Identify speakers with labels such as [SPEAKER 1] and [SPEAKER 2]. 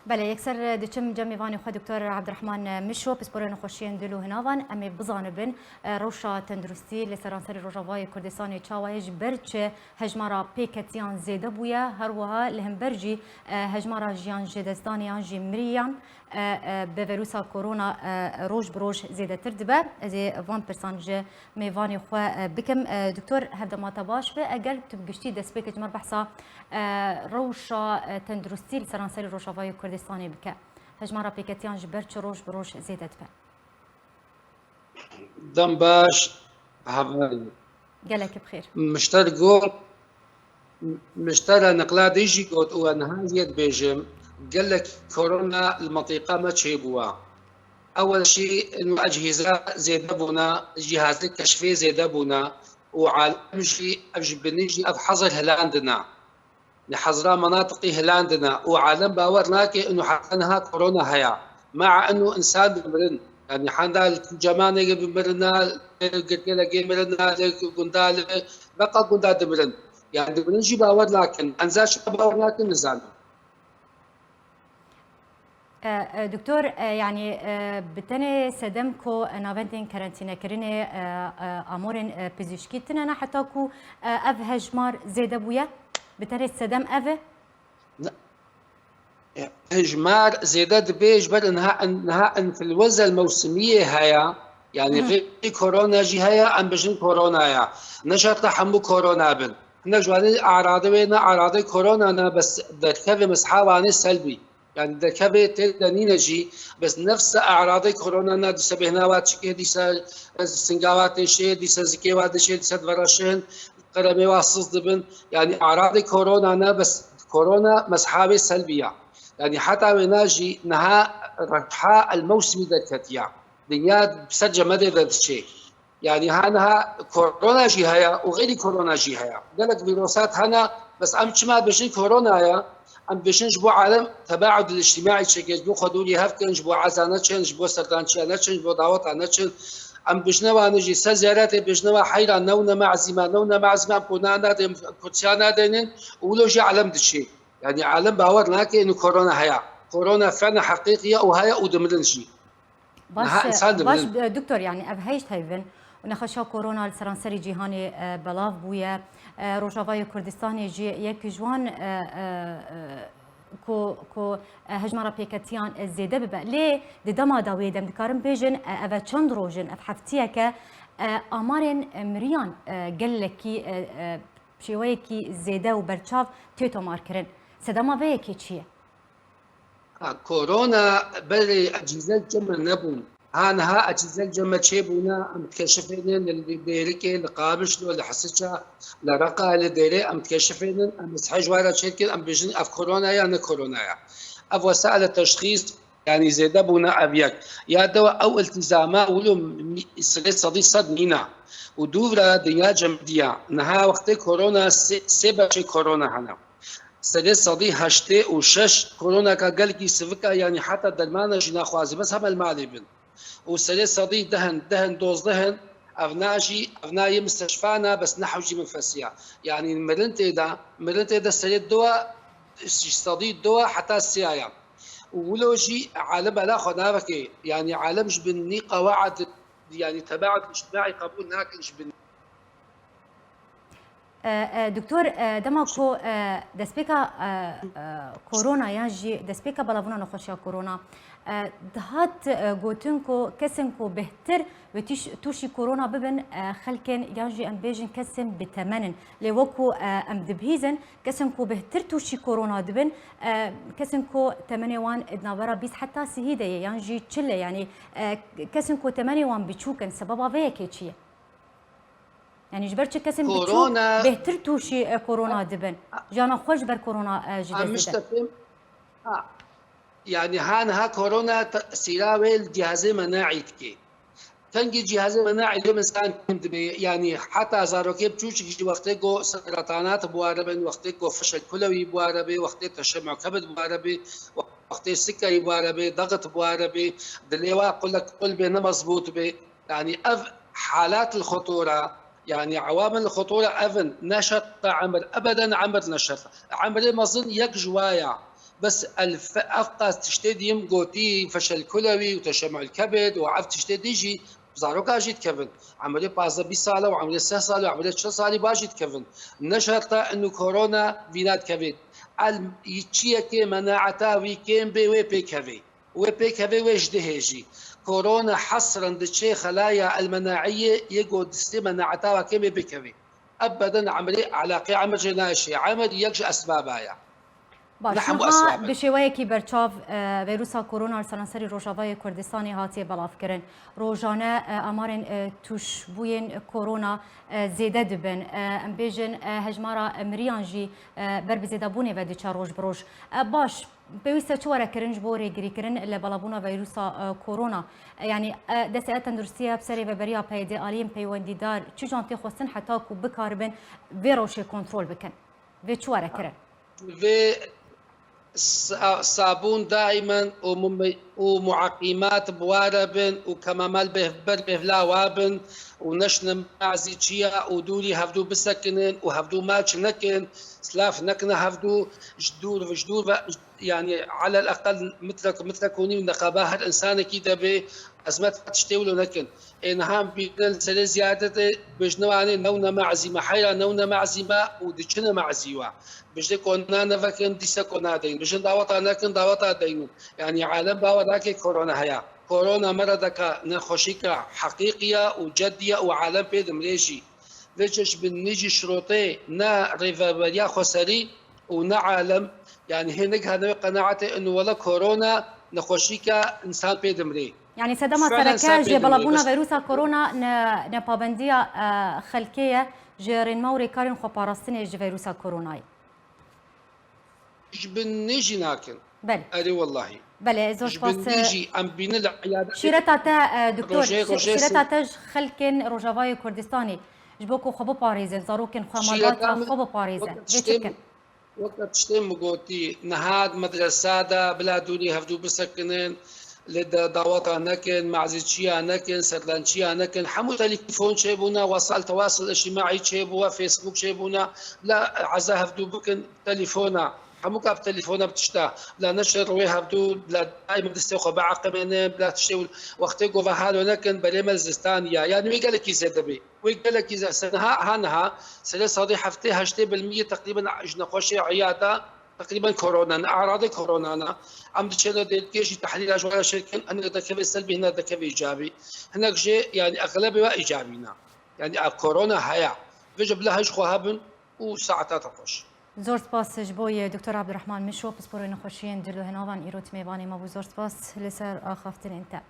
[SPEAKER 1] بله یکسر دچم جمعی وانی خود دکتر عبدالرحمن مشو پسپورن خوشین دلو هنوان امی بزانبن روشا تندرستی لسرانسری روجاوای کردستان چاوایج برچه هجمارا پیکتیان زیده بویا هر وها لهم برجی هجمارا جیان جدستانیان جی مریان به ویروسا کرونا روش بروش زیده تر دبه از وان پرسانج میوانی خو بکم دکتر هفدماتا باش به اگر تبگشتی دست بکت مر بحثا روشا تندرستی لسرانسری روجاوای کردستانی بکه هجمارا پیکتیان جبر چه روش بروش زیده دبه
[SPEAKER 2] دم باش هاواری
[SPEAKER 1] قالك بخير
[SPEAKER 2] مشتر قول مشترى نقلا ديجي قوت وانها بيجم قال لك كورونا المنطقة ما تشيبوا أول شيء إنه أجهزة زيادة بنا جهاز الكشفية زيادة بنا وعالم شيء أجبنيجي أبحظر هلاندنا لحظرة مناطق هلاندنا وعالم باورناك إنه حقنها كورونا هيا مع إنه إنسان بمرن يعني حنا الجمانة بمرنا قلت مرنا قندال بقى قندال دمرن يعني دمرنجي باور لكن أنزاش باور لكن نزال
[SPEAKER 1] دكتور يعني بتني سدمكو نافنتين كارانتينا كريني امورن بزيشكي تنانا حتى كو اف هجمار زيد ابويا بتني سدم اف
[SPEAKER 2] هجمار زيادة بيج بل انها في الوزة الموسمية هيا يعني غير كورونا جي هيا ام بجن كورونا يا نشاط حمو كورونا بن نجواني اعراض وين اعراض كورونا بس دركبه مسحاباني سلبي يعني دركبه تدنين جي بس نفس اعراض كورونا دي سبهناوات شكي دي سنغاوات شي دي زكيوات شي دي ورشين قرمي واصص دبن يعني اعراض كورونا بس كورونا مسحابه سلبيه يعني حتى وناجي نها ربحاء الموسم ذكتيا دنيا بسجة مدى ذات الشيء يعني هانها كورونا جي هيا وغير كورونا جي هيا قالك فيروسات هنا بس أم ما بشين كورونا يا أم بشين جبو عالم تباعد الاجتماعي شكل جبو خدولي هفكن جبو عزانتشن جبو سردانشانتشن جبو دعوتانتشن أم بجنوا نجي سزيارات بجنوا حيرا نونا معزمان بونانا دم كوتشانا دينين ولو جي عالم دشي يعني عالم باور ناكي انه كورونا هيا كورونا فعلا حقيقيه وهيا ودمرنشي
[SPEAKER 1] باش دكتور يعني ابهيشت هيفن ونخشى كورونا لسرانسري جيهاني بلاف بويا روجافاي كردستاني جي يك جوان کو هجمارا پیکتیان زیده ببه لی دما داوی دم دکارم بیجن اوا چند روزن اف هفتیه که آمارن مریان گلکی شوی کی زیده و برچاو تیتو مارکرن سدما وی کی چیه
[SPEAKER 2] كورونا بري اجهزه جمع نبون هانها اجهزه جمع تشيبونا متكشفين اللي ديريكي لقابش اللي حسيتها لرقا اللي ديري متكشفين مسحج ورا شركه ام بيجن اف كورونا يعني كورونا اف وسائل التشخيص يعني زياده بونا ابيك يا دواء او التزامات ولو صدي صدمينا ودورا دنيا جمديه نها وقت كورونا سبب كورونا هنا سری صدی هشته و شش کرونا کا گل کی سوکا یعنی حتی درمان جنا خوازی بس هم المعلی بن و سری صدی دهن دوز دهن افناجي مستشفانا بس نحوجي من فسيا يعني مرنت دا سري الدواء صدي الدواء حتى السيايا ولو جي عالم لا خنابك يعني عالم جبني قواعد يعني تباعد اجتماعي قبول ناكل جبني
[SPEAKER 1] دكتور دماكو دسبيكا كورونا يانجي دسبيكا بلافونا نخشيا كورونا دهات قوتنكو كسنكو بهتر توشي كورونا ببن خلكن يانجي ام بيجن كسن بتمنن لوكو ام دبهيزن كسنكو بهتر توشي كورونا دبن كسنكو 8 ادنا برا بيس حتى سهيده يانجي تشله يعني كسنكو 8 بتشوكن سببا فيكي يعني جبرتش كسم كورونا بهتر توشي كورونا دبن جانا خوش بر كورونا جديدة
[SPEAKER 2] يعني هانها كورونا سيراوي الجهاز المناعي تكي تنجي جهاز المناعي اليوم انسان يعني حتى زاروكي بتوش وقتي جو سرطانات بواربن وقتي جو فشل كلوي بواربي وقتي تشمع كبد بواربي وقتي سكري بواربي ضغط بواربي دليوا اقول لك قلبي مضبوط بي يعني حالات الخطوره يعني عوامل الخطوره افن نشط عمر ابدا عمر نشط عمر مظن يك جوايا بس افقا تشتديم قوتي فشل كلوي وتشمع الكبد وعرف تشتدي يجي زاروكا جيت كيفن عمليه بازا 20 ساله وعمليه 6 ساله وعمليه 6 ساله باجيت كيفن نشرت انه كورونا فينات كبد يتشيا كي مناعتا ويكين بي وي بي كافي وي بي كافي ويش دهيجي كورونا حصرا دشي خلايا المناعيه يقعد دستي مناعتا وكين بي كافي ابدا عمليه علاقه عمل جناشي عمل يكش اسبابها
[SPEAKER 1] باش
[SPEAKER 2] نحن
[SPEAKER 1] نها
[SPEAKER 2] اسباب
[SPEAKER 1] بشوایەکی بەرچاو ڤیروسا کۆرۆنا سەرانسەری ڕۆژاوای کوردستانی هاتیە بەڵافکردن ڕۆژانە ئامارên توشبوویên کۆرۆنا زێدە دەبن ئەم بێژن هەژمارە مریان jî ber bi zêdebûnê ve diçe roj bi roj baş pêwîst çi were kirin ji bo rêgirîkirin li belavbûna vîrusa kôrona yanî destê tendurustiya serê veberiya peyedê aliyên peywendîdar çi jan tê xwestin heta ku bikaribin vê rojê kontrol bikin vê çi were kirin
[SPEAKER 2] صابون دائما ومعقيمات بواربن وكمامال بهلا وابن ونشن معزي تشيا ودولي هفدو بسكنن وهفدو ماتش نكن سلاف نكن هفدو جدور يعني على الاقل مثلك وني نقابه الانسان كده به ازمات تشتولو نكن انهام بين سل زياده بجنواني نونا معزيمه حيره نونا معزيمه ودجنا معزيوا بجد كنا نفكن ديسا كنا دين بجد دعوتا نكن دعوتا دين يعني عالم باوداك كورونا هيا كورونا مرضك نخشيك حقيقيه وجديه وعالم بيد مليشي ليش بنيجي شروطي نا ريفابريا خسري ونا عالم يعني هناك هذا قناعتي انه ولا كورونا نخشيك انسان بيد ملي
[SPEAKER 1] يعني سدما سرکه جه بلابونا ویروسا کرونا نه پابندیا خلکیه جرین موری کارین خو پاراستنی جه ویروسا کرونای
[SPEAKER 2] بنيجي ناكن
[SPEAKER 1] بله
[SPEAKER 2] اري والله
[SPEAKER 1] بله زوج باس
[SPEAKER 2] بنيجي ام بين العيادات
[SPEAKER 1] شيرتا دكتور شيرتا خلكن روجاوای کردستانی جبوكو خبو باريزن زاروكن خمالات خبو باريزن
[SPEAKER 2] ويتشكن وقت شتم قوتي نهاد مدرسة دا بلادوني هفدو بسكنين لدا دعوتا نكن معزيتشيا نكن سرلانشيا نكن حمو تليفون شيبونا وسائل تواصل اجتماعي شيبونا فيسبوك شيبونا لا عزا هفدو بكن تليفونا حمو كاب تليفونا بتشتا لا نشر وي هفدو بلا دائما تستوخى بعقمين بلا تشتي وقت قوفا هالو نكن بريمل زستانيا يعني وي قالك يزدبي وي قالك اذا سنها هانها سنه صادي حفتي هشتي بالمية تقريبا اجنا خوشي عياده تقريبا كورونا اعراض كورونا عم تشيل كيش تحليل اجوال شركه انا ذكر سلبي هنا ذكر ايجابي هناك شيء يعني اغلبها ايجابينا يعني كورونا هيا بيجب لها هبن وساعتها تخش
[SPEAKER 1] زور سپاس جبوی دکتر عبدالرحمن مشو پسپورین خوشین دلو هنوان ایروت میوانی ما بو زور سپاس لسر آخافتن انت